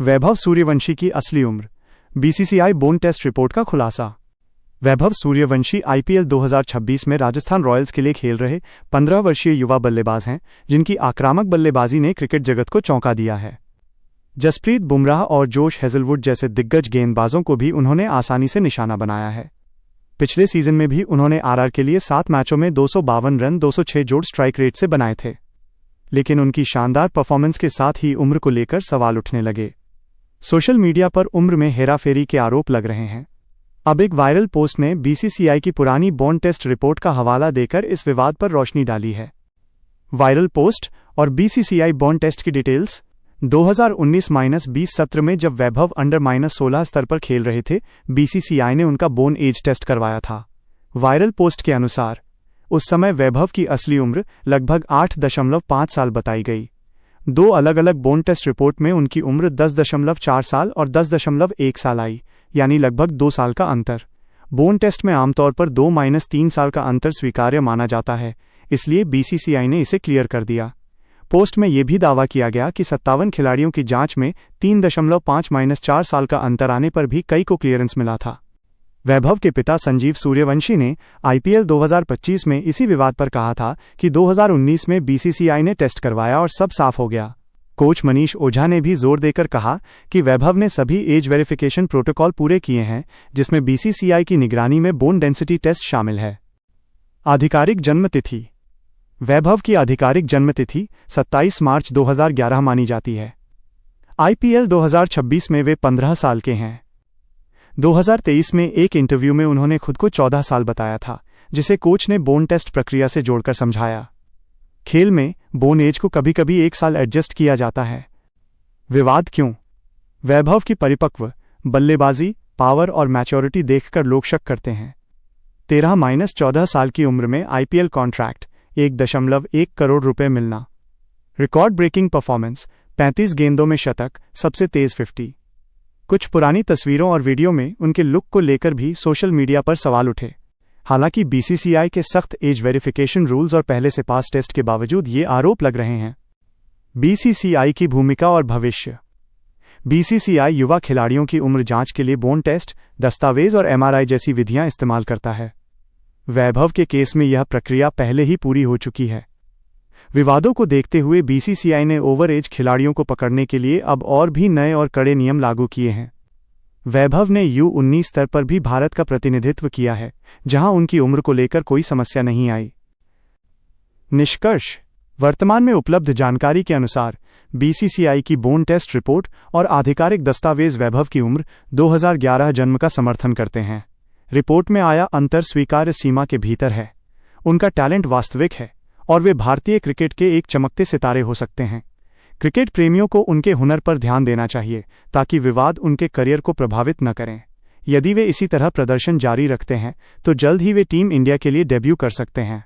वैभव सूर्यवंशी की असली उम्र, बीसीसीआई बोन टेस्ट रिपोर्ट का खुलासा। वैभव सूर्यवंशी आईपीएल 2026 में राजस्थान रॉयल्स के लिए खेल रहे 15 वर्षीय युवा बल्लेबाज हैं, जिनकी आक्रामक बल्लेबाजी ने क्रिकेट जगत को चौंका दिया है। जसप्रीत बुमराह और जोश हेजलवुड जैसे दिग्गज गेंदबाजों को भी उन्होंने आसानी से निशाना बनाया है। पिछले सीजन में भी उन्होंने आरआर के लिए 7 मैचों में 252 रन 206 जोड़ स्ट्राइक रेट से बनाए थे, लेकिन उनकी शानदार परफॉर्मेंस के साथ ही उम्र को लेकर सवाल उठने लगे। सोशल मीडिया पर उम्र में हेराफेरी के आरोप लग रहे हैं। अब एक वायरल पोस्ट ने बीसीसीआई की पुरानी बॉन टेस्ट रिपोर्ट का हवाला देकर इस विवाद पर रोशनी डाली है। वायरल पोस्ट और बीसीसीआई बॉन टेस्ट की डिटेल्स। 2019-20 सत्र में जब वैभव अंडर-16 स्तर पर खेल रहे थे, बीसीसीआई ने उनका बोन एज टेस्ट करवाया था। वायरल पोस्ट के अनुसार उस समय वैभव की असली उम्र लगभग 8.5 साल बताई गई। 2 अलग-अलग बोन टेस्ट रिपोर्ट में उनकी उम्र 10.4 साल और 10.1 साल आई, यानी लगभग 2 साल का अंतर। बोन टेस्ट में आमतौर पर 2-3 साल का अंतर स्वीकार्य माना जाता है, इसलिए बीसीसीआई ने इसे क्लियर कर दिया। पोस्ट में यह भी दावा किया गया कि 57 खिलाड़ियों की जांच में 3.5-4 साल का अंतर आने पर भी कई को क्लियरेंस मिला था। वैभव के पिता संजीव सूर्यवंशी ने आईपीएल 2025 में इसी विवाद पर कहा था कि 2019 में बीसीसीआई ने टेस्ट करवाया और सब साफ हो गया। कोच मनीष ओझा ने भी जोर देकर कहा कि वैभव ने सभी एज वेरिफिकेशन प्रोटोकॉल पूरे किए हैं, जिसमें बीसीसीआई की निगरानी में बोन डेंसिटी टेस्ट शामिल है। आधिकारिक जन्म तिथि। वैभव की आधिकारिक जन्म तिथि 27 मार्च 2011 मानी जाती है। आईपीएल 2026 में वे 15 साल के हैं। 2023 में एक इंटरव्यू में उन्होंने खुद को 14 साल बताया था, जिसे कोच ने बोन टेस्ट प्रक्रिया से जोड़कर समझाया। खेल में बोन एज को कभी कभी 1 साल एडजस्ट किया जाता है। विवाद क्यों? वैभव की परिपक्व बल्लेबाजी, पावर और मैच्योरिटी देखकर लोग शक करते हैं। 13-14 साल की उम्र में आईपीएल कॉन्ट्रैक्ट, 1.1 करोड़ रुपए मिलना। रिकॉर्ड ब्रेकिंग परफॉर्मेंस, 35 गेंदों में शतक, सबसे तेज 50। कुछ पुरानी तस्वीरों और वीडियो में उनके लुक को लेकर भी सोशल मीडिया पर सवाल उठे। हालांकि बीसीसीआई के सख्त एज वेरिफिकेशन रूल्स और पहले से पास टेस्ट के बावजूद ये आरोप लग रहे हैं। बीसीसीआई की भूमिका और भविष्य। बीसीसीआई युवा खिलाड़ियों की उम्र जांच के लिए बोन टेस्ट, दस्तावेज और एमआरआई जैसी विधियां इस्तेमाल करता है। वैभव के केस में यह प्रक्रिया पहले ही पूरी हो चुकी है। विवादों को देखते हुए बीसीसीआई ने ओवर एज खिलाड़ियों को पकड़ने के लिए अब और भी नए और कड़े नियम लागू किए हैं। वैभव ने U19 स्तर पर भी भारत का प्रतिनिधित्व किया है, जहां उनकी उम्र को लेकर कोई समस्या नहीं आई। निष्कर्ष। वर्तमान में उपलब्ध जानकारी के अनुसार बीसीसीआई की बोन टेस्ट रिपोर्ट और आधिकारिक दस्तावेज वैभव की उम्र 2011 जन्म का समर्थन करते हैं। रिपोर्ट में आया अंतर स्वीकार्य सीमा के भीतर है। उनका टैलेंट वास्तविक है और वे भारतीय क्रिकेट के एक चमकते सितारे हो सकते हैं। क्रिकेट प्रेमियों को उनके हुनर पर ध्यान देना चाहिए, ताकि विवाद उनके करियर को प्रभावित न करें। यदि वे इसी तरह प्रदर्शन जारी रखते हैं तो जल्द ही वे टीम इंडिया के लिए डेब्यू कर सकते हैं।